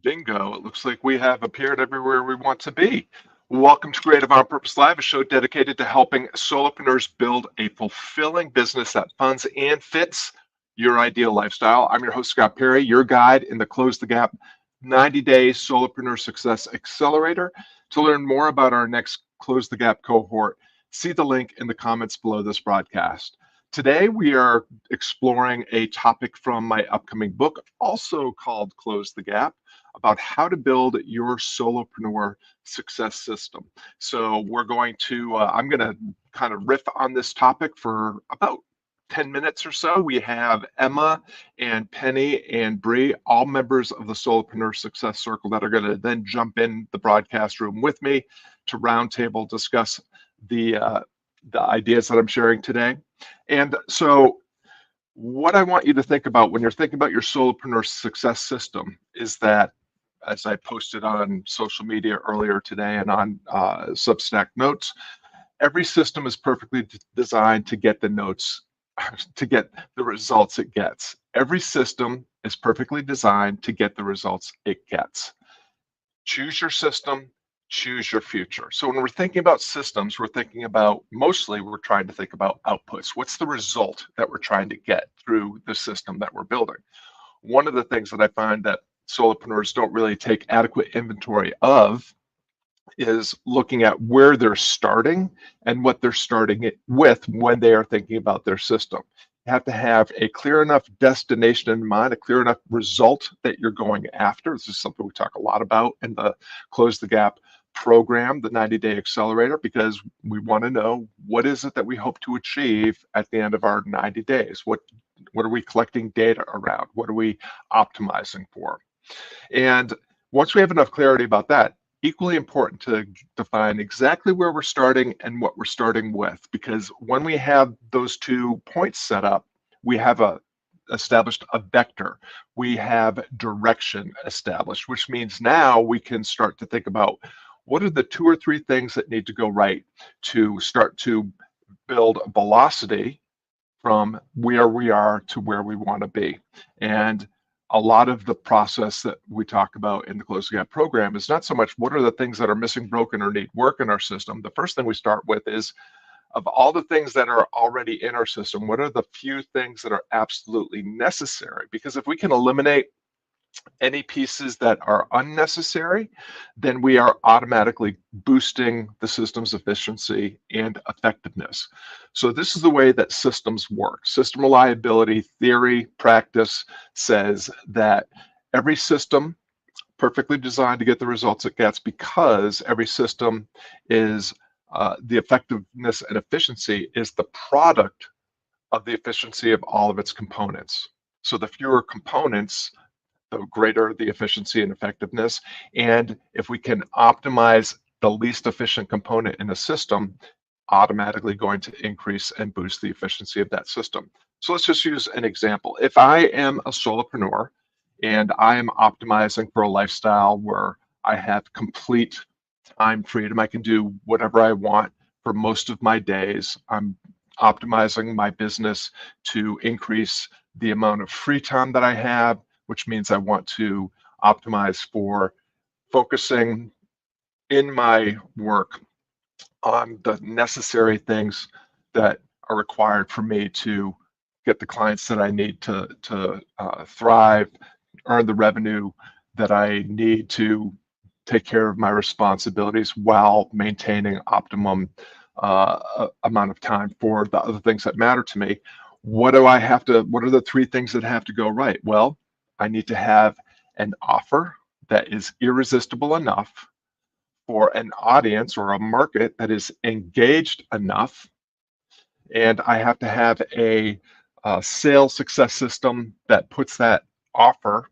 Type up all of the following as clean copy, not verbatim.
Bingo. It looks like we have appeared everywhere we want to be. Welcome to Creative on Purpose Live, a show dedicated to helping solopreneurs build a fulfilling business that funds and fits your ideal lifestyle. I'm your host, Scott Perry, your guide in the Close the Gap 90-day Solopreneur Success Accelerator. To learn more about our next Close the Gap cohort, see the link in the comments below this broadcast. Today, we are exploring a topic from my upcoming book, also called Close the Gap, about how to build your solopreneur success system. So I'm going to kind of riff on this topic for about 10 minutes or so. We have Emma and Penny and Bree, all members of the Solopreneur Success Circle, that are going to then jump in the broadcast room with me to roundtable discuss the ideas that I'm sharing today. And so what I want you to think about when you're thinking about your solopreneur success system is that, as I posted on social media earlier today and on Substack Notes, every system is perfectly designed to get the notes, to get the results it gets. Every system is perfectly designed to get the results it gets. Choose your system, choose your future. So when we're thinking about systems, we're trying to think about outputs. What's the result that we're trying to get through the system that we're building? One of the things that I find that solopreneurs don't really take adequate inventory of is looking at where they're starting and what they're starting it with when they are thinking about their system. You have to have a clear enough destination in mind, a clear enough result that you're going after. This is something we talk a lot about in the Close the Gap program, the 90-day accelerator, because we want to know, what is it that we hope to achieve at the end of our 90 days? What are we collecting data around? What are we optimizing for? And once we have enough clarity about that, equally important to define exactly where we're starting and what we're starting with, because when we have those 2 points set up, we have established a vector. We have direction established, which means now we can start to think about, what are the 2 or 3 things that need to go right to start to build velocity from where we are to where we want to be. And a lot of the process that we talk about in the Close the Gap program is not so much what are the things that are missing, broken, or need work in our system. The first thing we start with is, of all the things that are already in our system, what are the few things that are absolutely necessary? Because if we can eliminate any pieces that are unnecessary, then we are automatically boosting the system's efficiency and effectiveness. So this is the way that systems work. System reliability theory practice says that every system perfectly designed to get the results it gets, because every system is the effectiveness and efficiency is the product of the efficiency of all of its components. So the fewer components, the greater the efficiency and effectiveness. And if we can optimize the least efficient component in a system, automatically going to increase and boost the efficiency of that system. So let's just use an example. If I am a solopreneur and I am optimizing for a lifestyle where I have complete time freedom, I can do whatever I want for most of my days. I'm optimizing my business to increase the amount of free time that I have, which means I want to optimize for focusing in my work on the necessary things that are required for me to get the clients that I need to thrive, earn the revenue that I need to take care of my responsibilities while maintaining optimum amount of time for the other things that matter to me. What are the 3 things that have to go right? Well, I need to have an offer that is irresistible enough for an audience or a market that is engaged enough. And I have to have a sales success system that puts that offer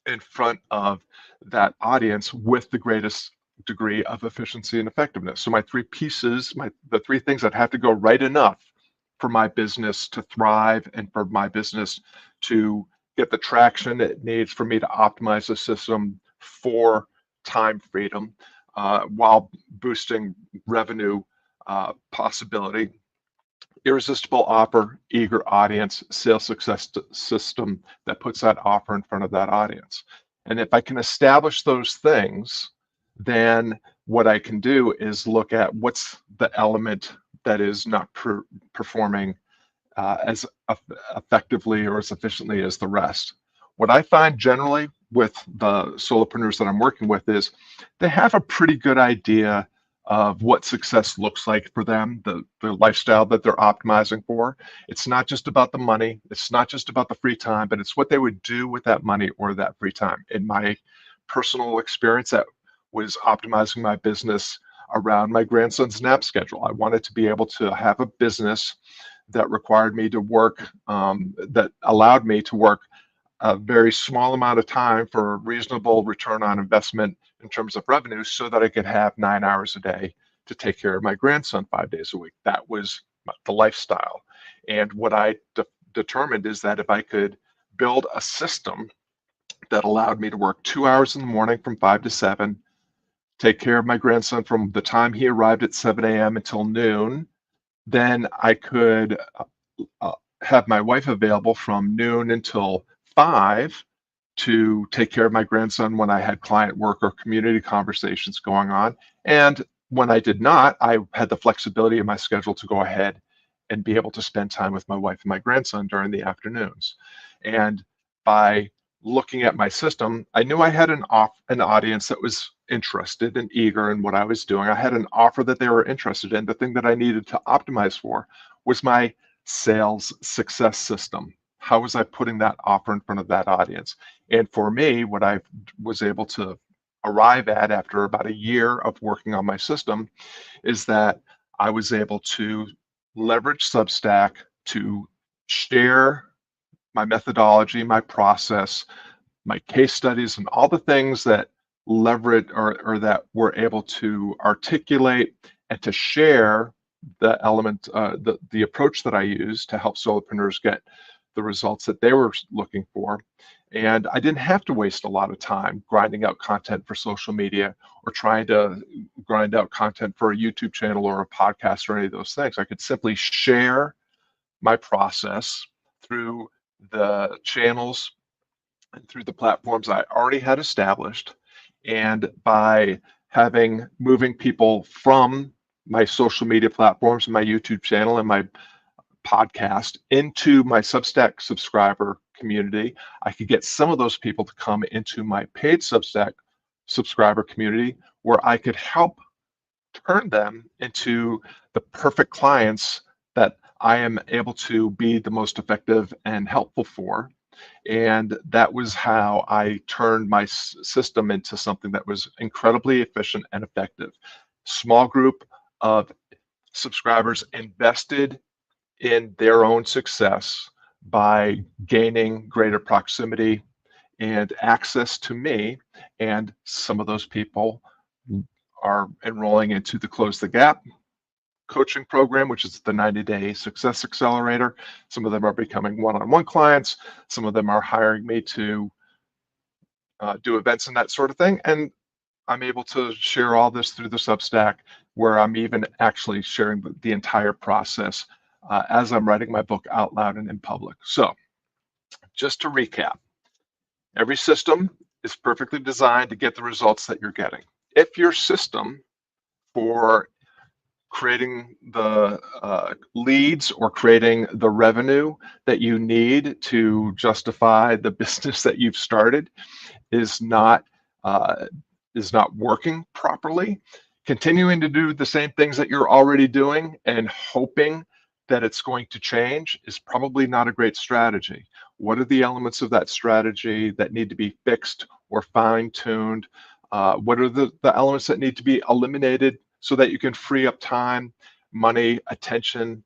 in front of that audience with the greatest degree of efficiency and effectiveness. So my 3 pieces, the 3 things that have to go right enough for my business to thrive and for my business to get the traction it needs for me to optimize the system for time freedom while boosting revenue possibility. Irresistible offer, eager audience, sales success system that puts that offer in front of that audience. And if I can establish those things, then what I can do is look at what's the element that is not performing as effectively or as efficiently as the rest. What I find generally with the solopreneurs that I'm working with is they have a pretty good idea of what success looks like for them, the lifestyle that they're optimizing for. It's not just about the money, it's not just about the free time, but it's what they would do with that money or that free time. In my personal experience, that was optimizing my business around my grandson's nap schedule. I wanted to be able to have a business that required me to work, that allowed me to work a very small amount of time for a reasonable return on investment in terms of revenue so that I could have 9 hours a day to take care of my grandson 5 days a week. That was the lifestyle. And what I determined is that if I could build a system that allowed me to work 2 hours in the morning from 5 to 7, take care of my grandson from the time he arrived at 7 a.m. until noon, then I could have my wife available from noon until 5 to take care of my grandson when I had client work or community conversations going on. And when I did not, I had the flexibility in my schedule to go ahead and be able to spend time with my wife and my grandson during the afternoons. And by looking at my system, I knew I had an audience that was interested and eager in what I was doing. I had an offer that they were interested in. The thing that I needed to optimize for was my sales success system. How was I putting that offer in front of that audience? And for me, what I was able to arrive at after about a year of working on my system is that I was able to leverage Substack to share my methodology, my process, my case studies, and all the things that leverage or that we're able to articulate and to share the element, the approach that I use to help solopreneurs get the results that they were looking for. And I didn't have to waste a lot of time grinding out content for social media or trying to grind out content for a YouTube channel or a podcast or any of those things. I could simply share my process through the channels and through the platforms I already had established. And by moving people from my social media platforms, my YouTube channel, and my podcast into my Substack subscriber community, I could get some of those people to come into my paid Substack subscriber community where I could help turn them into the perfect clients that I am able to be the most effective and helpful for. And that was how I turned my system into something that was incredibly efficient and effective. Small group of subscribers invested in their own success by gaining greater proximity and access to me. And some of those people are enrolling into the Close the Gap coaching program, which is the 90-day success accelerator. Some of them are becoming one-on-one clients. Some of them are hiring me to do events and that sort of thing. And I'm able to share all this through the Substack, where I'm even actually sharing the entire process as I'm writing my book out loud and in public. So just to recap, every system is perfectly designed to get the results that you're getting. If your system for creating the leads or creating the revenue that you need to justify the business that you've started is not working properly, continuing to do the same things that you're already doing and hoping that it's going to change is probably not a great strategy. What are the elements of that strategy that need to be fixed or fine-tuned? What are the elements that need to be eliminated so that you can free up time, money, attention,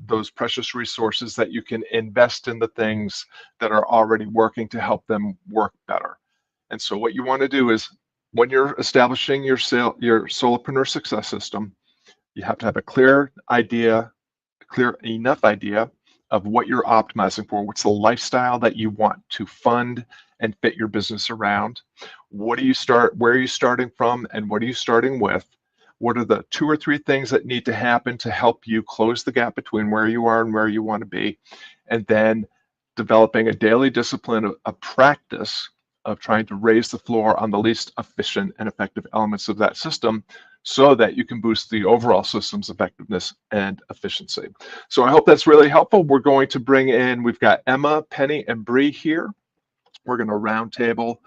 those precious resources that you can invest in the things that are already working to help them work better? And so what you want to do is, when you're establishing your solopreneur success system, you have to have a clear enough idea of what you're optimizing for. What's the lifestyle that you want to fund and fit your business around? Where are you starting from, and what are you starting with? What are the 2 or 3 things that need to happen to help you close the gap between where you are and where you want to be? And then developing a daily discipline, a practice of trying to raise the floor on the least efficient and effective elements of that system so that you can boost the overall system's effectiveness and efficiency. So I hope that's really helpful. We're going to bring in, we've got Emma, Penny, and Bree here. We're going to roundtable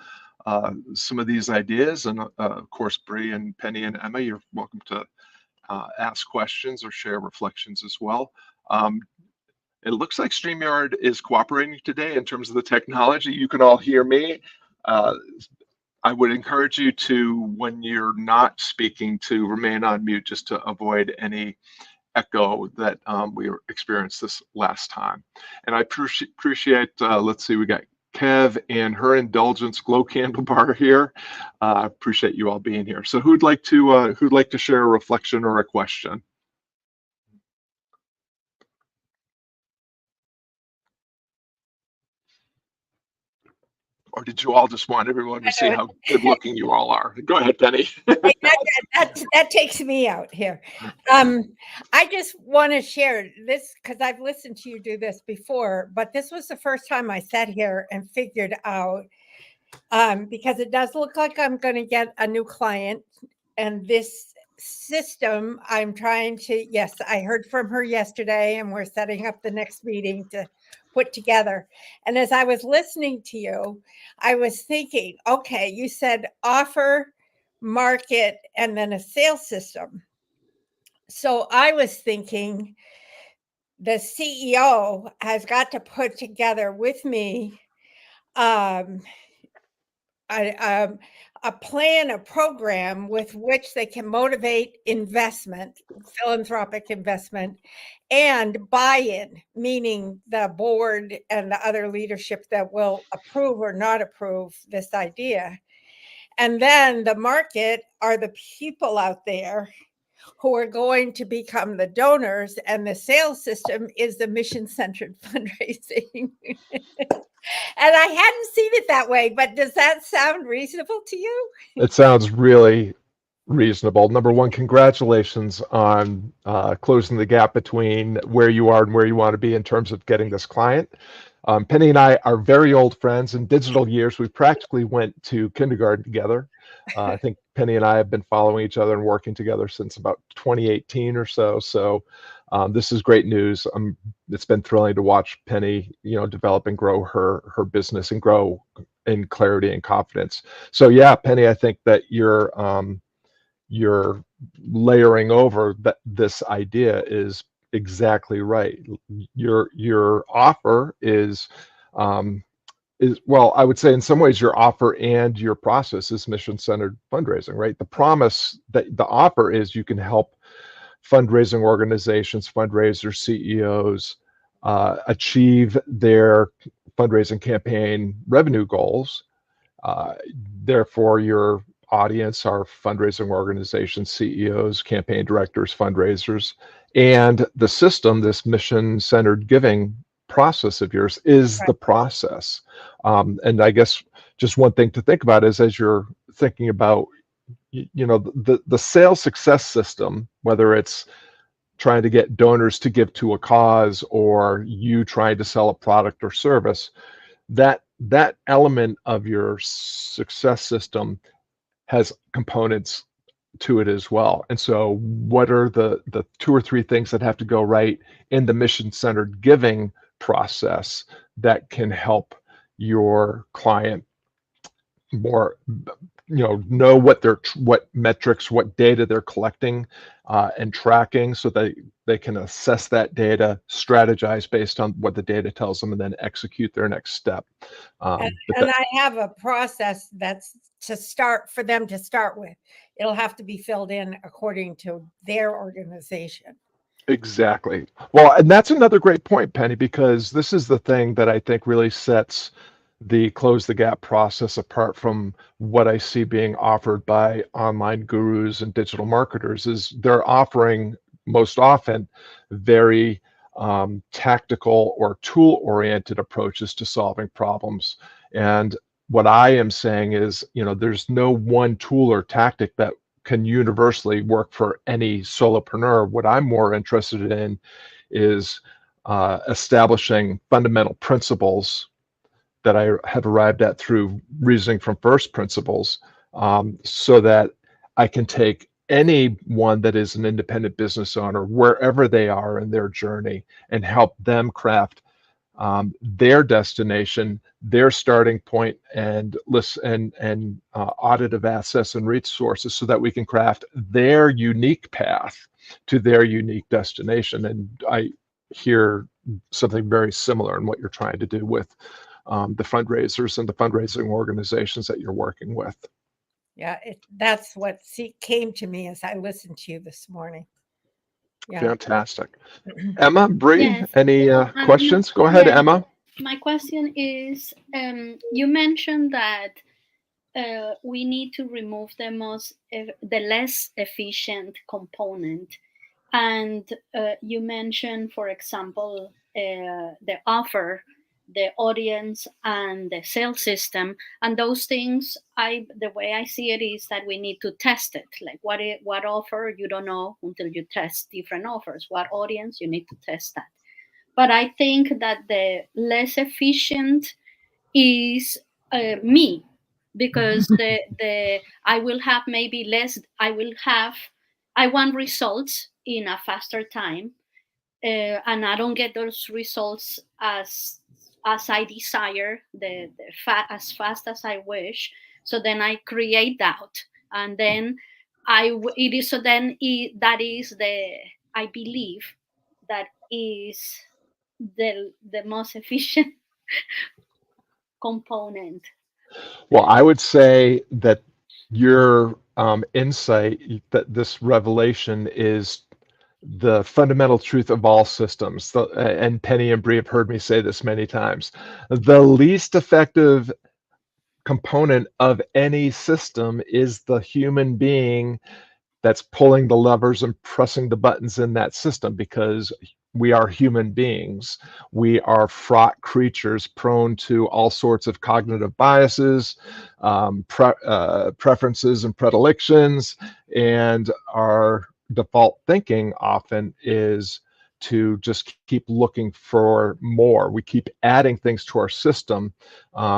some of these ideas. And of course, Bree and Penny and Emma, you're welcome to ask questions or share reflections as well. It looks like StreamYard is cooperating today in terms of the technology. You can all hear me. I would encourage you to, when you're not speaking, to remain on mute just to avoid any echo that we experienced this last time. And I appreciate, let's see, we got Kev and her indulgence glow candle bar here. Appreciate you all being here. So who'd like to share a reflection or a question? Or did you all just want everyone to see how good looking you all are? Go ahead, Penny. That takes me out here. I just want to share this because I've listened to you do this before, but this was the first time I sat here and figured out, because it does look like I'm going to get a new client, and this system I'm trying to, yes, I heard from her yesterday and we're setting up the next meeting to put together. And as I was listening to you, I was thinking, okay, you said offer, market, and then a sales system. So I was thinking the CEO has got to put together with me a plan, a program with which they can motivate investment, philanthropic investment, and buy-in, meaning the board and the other leadership that will approve or not approve this idea. And then the market are the people out there who are going to become the donors, and the sales system is the mission-centered fundraising. And I hadn't seen it that way, but does that sound reasonable to you? It sounds really reasonable. Number one, congratulations on closing the gap between where you are and where you want to be in terms of getting this client. Penny and I are very old friends. In digital years, we practically went to kindergarten together. I think Penny and I have been following each other and working together since about 2018 or so. So this is great news. It's been thrilling to watch Penny, develop and grow her business and grow in clarity and confidence. So yeah, Penny, I think that you're layering over that this idea is exactly right. Your offer is well, I would say in some ways your offer and your process is mission-centered fundraising, right? The promise that the offer is you can help fundraising organizations, fundraisers, CEOs achieve their fundraising campaign revenue goals. Therefore, your audience are fundraising organizations, CEOs, campaign directors, fundraisers, and the system, this mission-centered giving process of yours is the process. And I guess just one thing to think about is as you're thinking about, the sales success system, whether it's trying to get donors to give to a cause or you trying to sell a product or service, that element of your success system has components to it as well. And so what are the 2 or 3 things that have to go right in the mission-centered giving process that can help your client more know what metrics, what data they're collecting and tracking, so they can assess that data, strategize based on what the data tells them, and then execute their next step. And I have a process that's for them to start with. It'll have to be filled in according to their organization. Exactly. Well, and that's another great point, Penny, because this is the thing that I think really sets the close the gap process apart from what I see being offered by online gurus and digital marketers. Is they're offering most often very tactical or tool-oriented approaches to solving problems. And what I am saying is, there's no one tool or tactic that can universally work for any solopreneur. What I'm more interested in is establishing fundamental principles that I have arrived at through reasoning from first principles, so that I can take anyone that is an independent business owner wherever they are in their journey and help them craft their destination, their starting point, and list and audit of assets and resources, so that we can craft their unique path to their unique destination. And I hear something very similar in what you're trying to do with the fundraisers and the fundraising organizations that you're working with. Yeah, that's what came to me as I listened to you this morning. Yeah. Fantastic. Emma, Bree, Yes. any questions? Go ahead, yeah. Emma. My question is, you mentioned that we need to remove the less efficient component, and you mentioned, for example, the offer, the audience, and the sales system, and those things. The way I see it is that we need to test it. Like what offer, you don't know until you test different offers. What audience, you need to test that. But I think that the less efficient is me, because the I will have maybe less. I want results in a faster time, and I don't get those results as I desire, as fast as I wish. So then I create doubt, and then it is so then that is the I believe that is the most efficient component. Well, I would say that your insight, that this revelation is the fundamental truth of all systems. And Penny and Bree have heard me say this many times. The least effective component of any system is the human being that's pulling the levers and pressing the buttons in that system, because we are human beings. We are fraught creatures prone to all sorts of cognitive biases, preferences and predilections, and our default thinking often is to just keep looking for more. We keep adding things to our system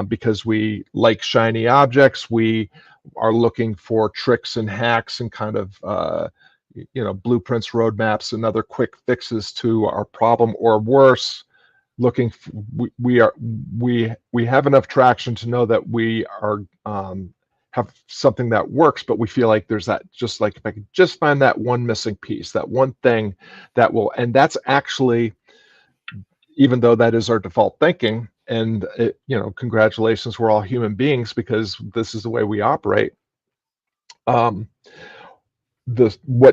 because we like shiny objects. We are looking for tricks and hacks and kind of blueprints, roadmaps, and other quick fixes to our problem, or worse, looking we have enough traction to know that we are have something that works, but we feel like there's that, just like, if I could just find that one missing piece, that one thing that will, and that's actually, even though that is our default thinking, and congratulations, we're all human beings because this is the way we operate. What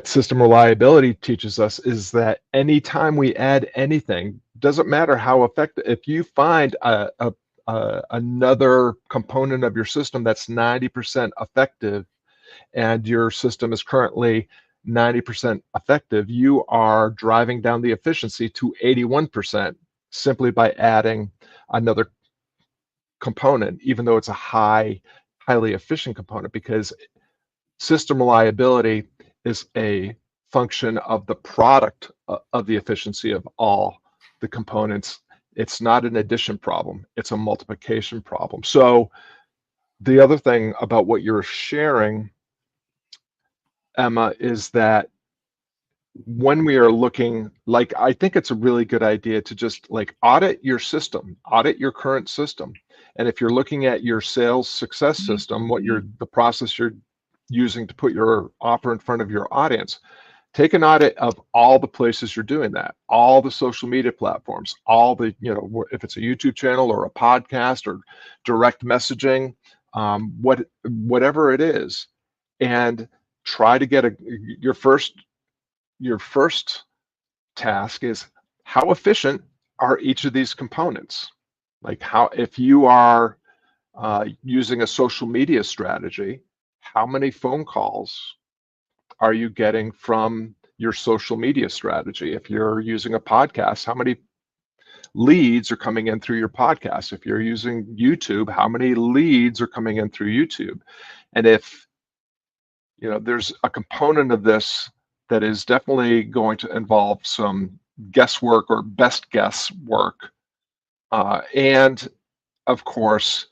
system reliability teaches us is that anytime we add anything, doesn't matter how effective, if you find another component of your system that's 90% effective, and your system is currently 90% effective, you are driving down the efficiency to 81% simply by adding another component, even though it's a highly efficient component, because system reliability is a function of the product of the efficiency of all the components. It's not an addition problem, it's a multiplication problem. So the other thing about what you're sharing, Emma, is that when we are looking, like, I think it's a really good idea to just like audit your system, audit your current system. And if you're looking at your sales success system, the process you're using to put your offer in front of your audience, take an audit of all the places you're doing that, all the social media platforms, all the, if it's a YouTube channel or a podcast or direct messaging, whatever it is, and try to get your first task is, how efficient are each of these components? Like, if you are using a social media strategy, how many phone calls are you getting from your social media strategy? If you're using a podcast, how many leads are coming in through your podcast? If you're using YouTube, how many leads are coming in through YouTube? And if there's a component of this that is definitely going to involve some guesswork or best guess work, and of course,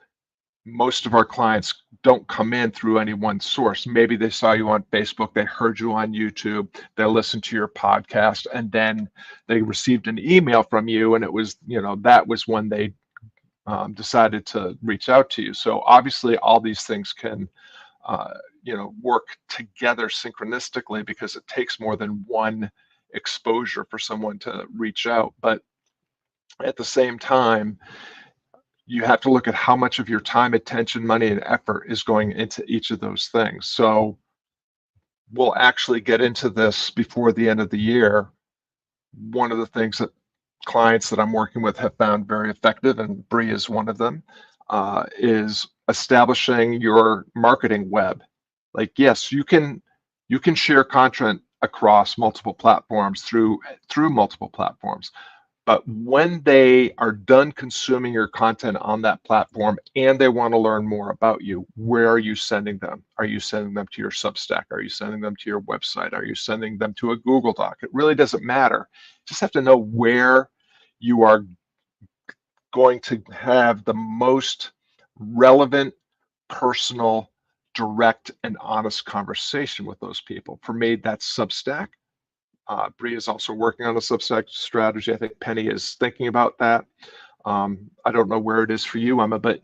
most of our clients don't come in through any one source. Maybe they saw you on Facebook, they heard you on YouTube, they listened to your podcast, and then they received an email from you, and it was, that was when they decided to reach out to you. So obviously, all these things can, work together synchronistically, because it takes more than one exposure for someone to reach out. But at the same time, you have to look at how much of your time, attention, money, and effort is going into each of those things. So we'll actually get into this before the end of the year. One of the things that clients that I'm working with have found very effective, and Bree is one of them, is establishing your marketing web. Like, yes, you can share content across multiple platforms through multiple platforms. But when they are done consuming your content on that platform and they want to learn more about you, where are you sending them? Are you sending them to your Substack? Are you sending them to your website? Are you sending them to a Google Doc? It really doesn't matter. You just have to know where you are going to have the most relevant, personal, direct, and honest conversation with those people. For me, that's Substack. Bree is also working on a Substack strategy. I think Penny is thinking about that. I don't know where it is for you, Emma, but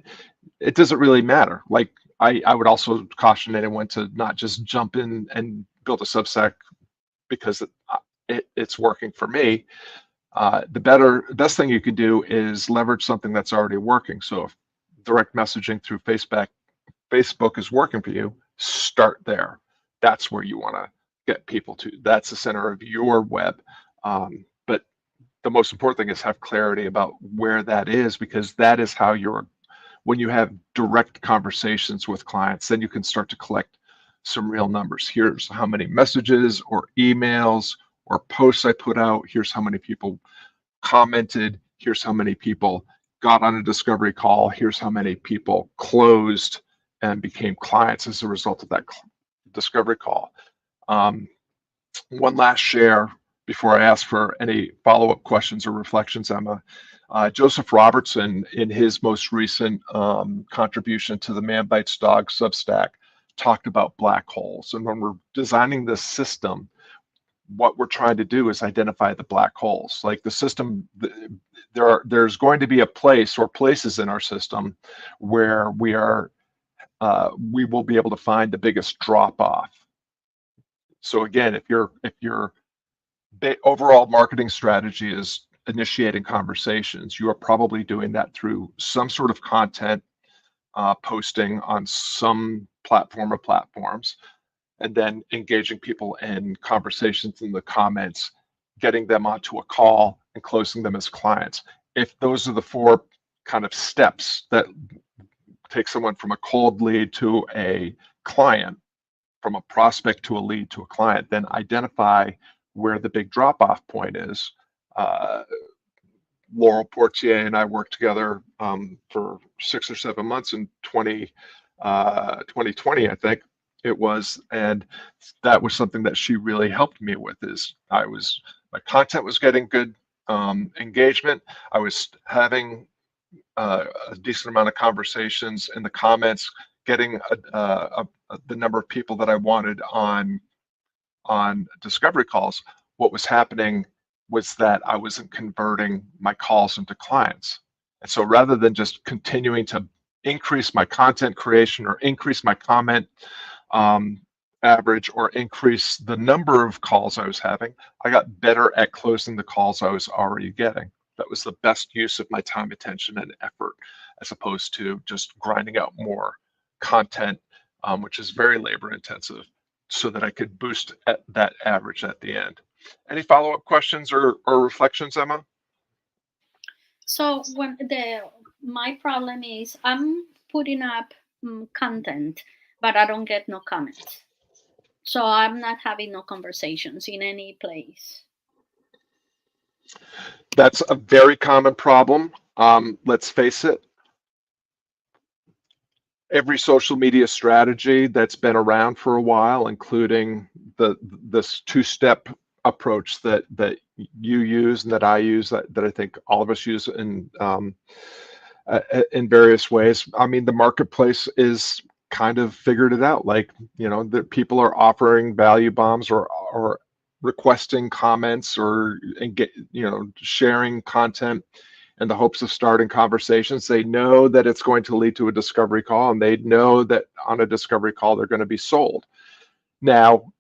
it doesn't really matter. Like, I would also caution anyone to not just jump in and build a Substack because it's working for me. The best thing you can do is leverage something that's already working. So if direct messaging through Facebook is working for you, start there. That's where you want to get people to. That's the center of your web. But the most important thing is have clarity about where that is, because that is how when you have direct conversations with clients, then you can start to collect some real numbers. Here's how many messages or emails or posts I put out. Here's how many people commented. Here's how many people got on a discovery call. Here's how many people closed and became clients as a result of that discovery call. One last share before I ask for any follow-up questions or reflections, Emma. Joseph Robertson, in his most recent contribution to the Man Bites Dog Substack, talked about black holes. And when we're designing this system, what we're trying to do is identify the black holes. Like the system, there's going to be a place or places in our system where we will be able to find the biggest drop off. So again, if your overall marketing strategy is initiating conversations, you are probably doing that through some sort of content posting on some platform or platforms, and then engaging people in conversations in the comments, getting them onto a call, and closing them as clients. If those are the four kind of steps that take someone from a cold lead to a client, from a prospect to a lead to a client, then identify where the big drop-off point is. Laurel Portier and I worked together for 6 or 7 months in 2020, I think it was, and that was something that she really helped me with. Is my content was getting good engagement. I was having a decent amount of conversations in the comments, getting the number of people that I wanted on discovery calls. What was happening was that I wasn't converting my calls into clients. And so rather than just continuing to increase my content creation or increase my comment average or increase the number of calls I was having, I got better at closing the calls I was already getting. That was the best use of my time, attention, and effort, as opposed to just grinding out more content, which is very labor intensive, so that I could boost that average at the end. Any follow-up questions or reflections, Emma? So my problem is I'm putting up content, but I don't get no comments. So I'm not having no conversations in any place. That's a very common problem. Let's face it. Every social media strategy that's been around for a while, including this two-step approach that you use and that I use, that I think all of us use in in various ways. I mean, the marketplace is kind of figured it out. Like, that people are offering value bombs or requesting comments and get, sharing content in the hopes of starting conversations. They know that it's going to lead to a discovery call, and they know that on a discovery call, they're going to be sold. Now,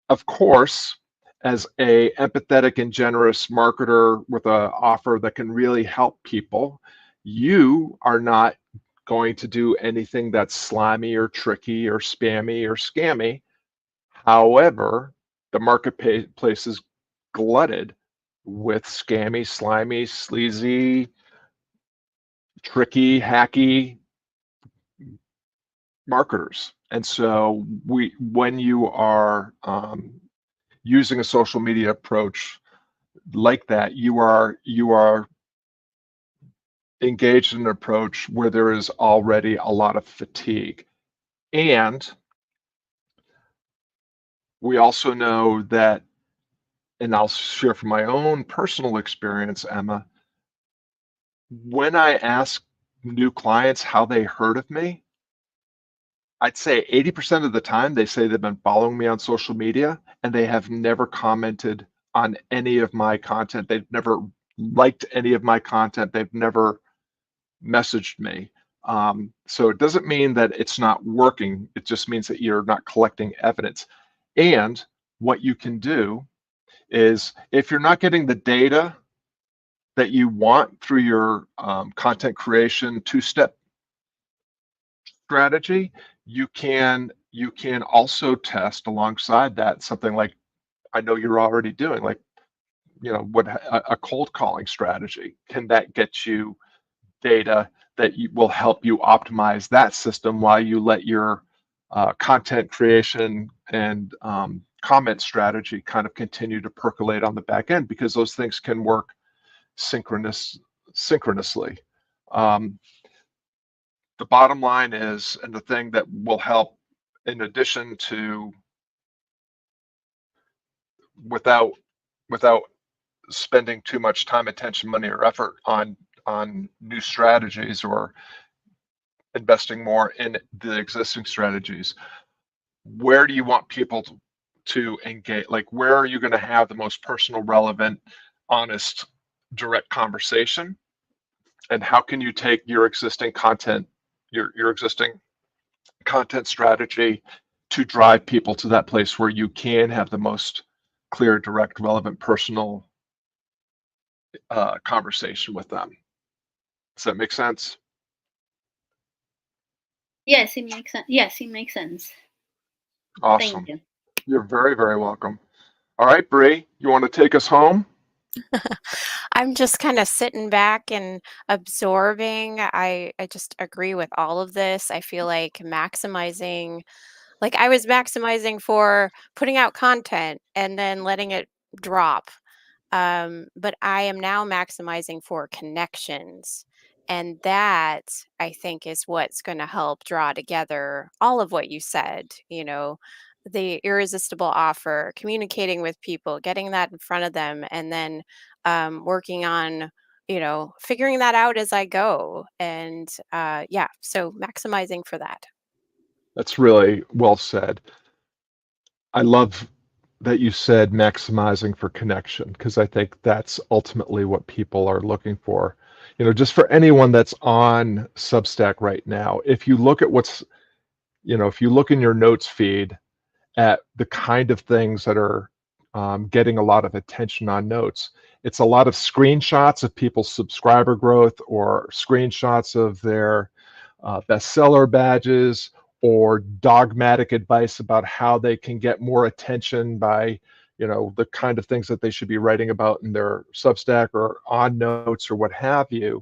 of course, as a empathetic and generous marketer with an offer that can really help people, you are not going to do anything that's slimy or tricky or spammy or scammy. However, the marketplace is glutted with scammy, slimy, sleazy, tricky, hacky marketers. And so when you are using a social media approach like that, you are engaged in an approach where there is already a lot of fatigue. And we also know that, and I'll share from my own personal experience, Emma, when I ask new clients how they heard of me, I'd say 80% of the time they say they've been following me on social media and they have never commented on any of my content. They've never liked any of my content. They've never messaged me. So it doesn't mean that it's not working. It just means that you're not collecting evidence. And what you can do is, if you're not getting the data that you want through your content creation two-step strategy, you can also test alongside that something like I know you're already doing, like what a cold calling strategy. Can that get you data that will help you optimize that system while you let your content creation and comment strategy kind of continue to percolate on the back end, because those things can work synchronously. The bottom line is, and the thing that will help, in addition to without spending too much time, attention, money, or effort on new strategies or investing more in the existing strategies, where do you want people to engage? Like, where are you going to have the most personal, relevant, honest, direct conversation? And how can you take your existing content, your existing content strategy to drive people to that place where you can have the most clear, direct, relevant, personal conversation with them? Does that make sense? Yes, it makes sense. Yes, it makes sense. Awesome. Thank you. You're very, very welcome. All right, Bree, you want to take us home? I'm just kind of sitting back and absorbing. I just agree with all of this. I feel like I was maximizing for putting out content and then letting it drop. But I am now maximizing for connections. And that, I think, is what's going to help draw together all of what you said, the irresistible offer, communicating with people, getting that in front of them, and then working on, figuring that out as I go. And yeah, so maximizing for that. That's really well said. I love that you said maximizing for connection, because I think that's ultimately what people are looking for. Just for anyone that's on Substack right now, if you look at if you look in your notes feed at the kind of things that are getting a lot of attention on notes, it's a lot of screenshots of people's subscriber growth, or screenshots of their bestseller badges, or dogmatic advice about how they can get more attention by the kind of things that they should be writing about in their Substack or on notes or what have you.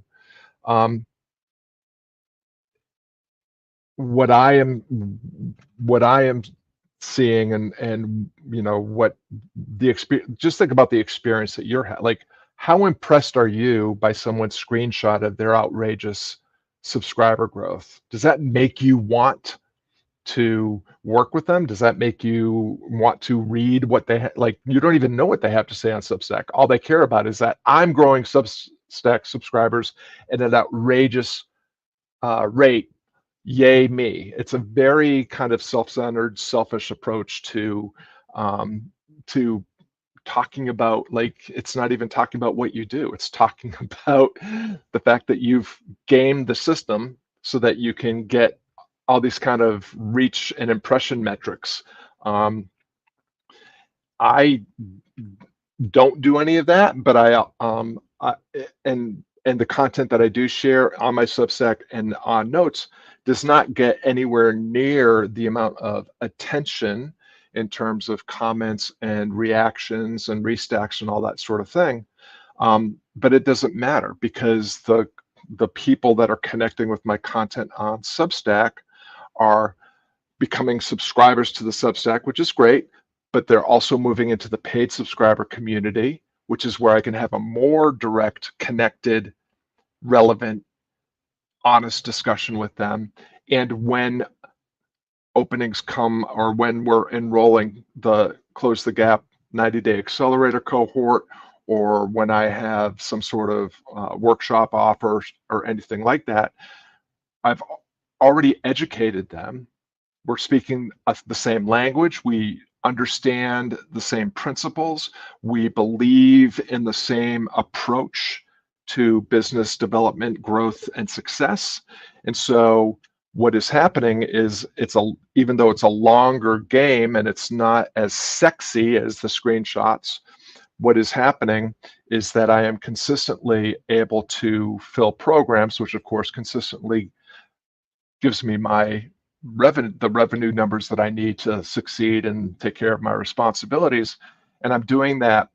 What I am seeing, and what the experience, just think about the experience that you're having. Like, how impressed are you by someone's screenshot of their outrageous subscriber growth? Does that make you want to work with them? Does that make you want to read what they like? You don't even know what they have to say on Substack. All they care about is that I'm growing Substack subscribers at an outrageous rate, yay me. It's a very kind of self-centered, selfish approach to talking about, like, it's not even talking about what you do. It's talking about the fact that you've gamed the system so that you can get all these kind of reach and impression metrics. I don't do any of that, but and the content that I do share on my Substack and on Notes does not get anywhere near the amount of attention in terms of comments and reactions and restacks and all that sort of thing. But it doesn't matter, because the people that are connecting with my content on Substack are becoming subscribers to the Substack, which is great, but they're also moving into the paid subscriber community, which is where I can have a more direct, connected, relevant, honest discussion with them. And when openings come, or when we're enrolling the Close the Gap 90-day accelerator cohort, or when I have some sort of workshop offer or anything like that, I've already educated them. We're speaking the same language. We understand the same principles. We believe in the same approach to business development, growth, and success. And so what is happening is, even though it's a longer game and it's not as sexy as the screenshots, what is happening is that I am consistently able to fill programs, which of course consistently gives me the revenue numbers that I need to succeed and take care of my responsibilities. And I'm doing that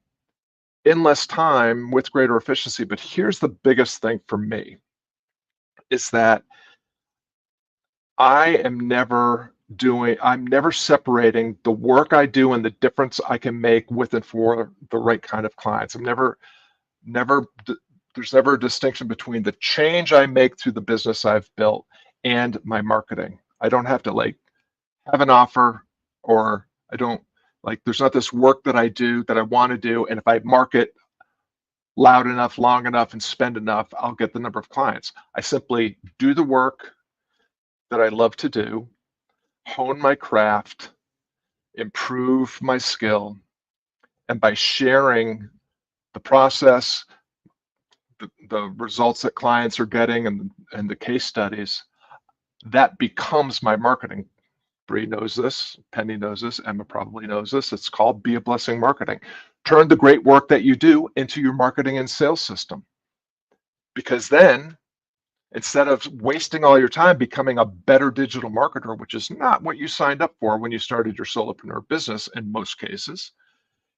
in less time with greater efficiency. But here's the biggest thing for me, is that I'm never separating the work I do and the difference I can make with and for the right kind of clients. There's never a distinction between the change I make through the business I've built and my marketing. I don't have to have an offer, or there's not this work that I do that I want to do, and if I market loud enough, long enough, and spend enough, I'll get the number of clients. I simply do the work that I love to do, hone my craft, improve my skill, and by sharing the process, the results that clients are getting, and the case studies, that becomes my marketing. Bree knows this, Penny knows this, Emma probably knows this. It's called Be a Blessing Marketing. Turn the great work that you do into your marketing and sales system. Because then, instead of wasting all your time becoming a better digital marketer, which is not what you signed up for when you started your solopreneur business in most cases,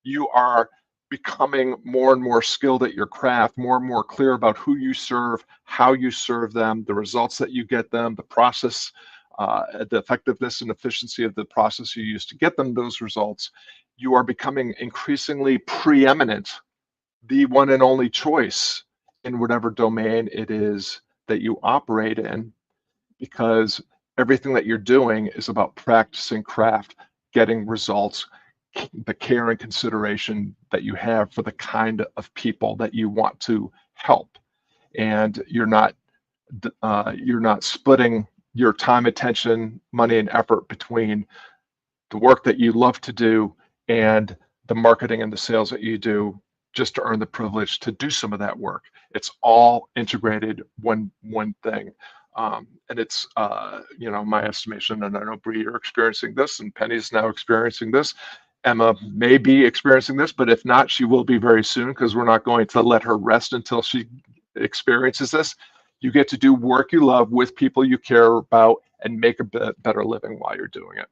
you are becoming more and more skilled at your craft, more and more clear about who you serve, how you serve them, the results that you get them, the process, the effectiveness and efficiency of the process you use to get them those results. You are becoming increasingly preeminent, the one and only choice in whatever domain it is that you operate in, because everything that you're doing is about practicing craft, getting results, the care and consideration that you have for the kind of people that you want to help. And you're not splitting your time, attention, money, and effort between the work that you love to do and the marketing and the sales that you do just to earn the privilege to do some of that work. It's all integrated one thing. And it's my estimation, and I know Bree, you're experiencing this, and Penny's now experiencing this. Emma may be experiencing this, but if not, she will be very soon, because we're not going to let her rest until she experiences this. You get to do work you love with people you care about and make a better living while you're doing it.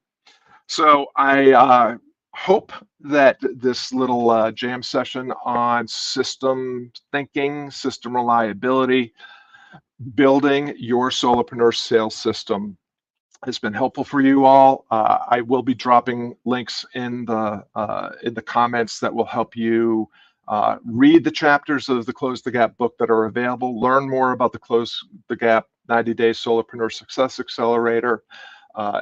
So I hope that this little jam session on system thinking, system reliability, building your solopreneur sales system has been helpful for you all. I will be dropping links in the comments that will help you read the chapters of the Close the Gap book that are available, learn more about the Close the Gap 90-day Solopreneur Success Accelerator,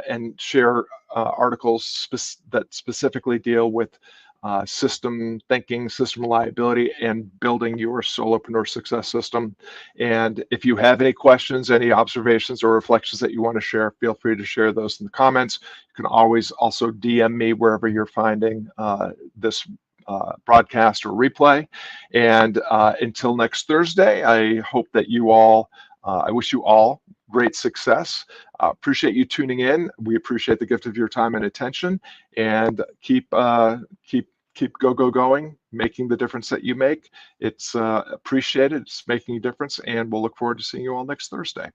and share articles that specifically deal with system thinking, system reliability, and building your solopreneur success system. And if you have any questions, any observations or reflections that you want to share, feel free to share those in the comments. You can always also DM me wherever you're finding this broadcast or replay. And until next Thursday, I hope that you all, I wish you all great success. Appreciate you tuning in. We appreciate the gift of your time and attention, and keep going, making the difference that you make. It's appreciated. It's making a difference, and we'll look forward to seeing you all next Thursday.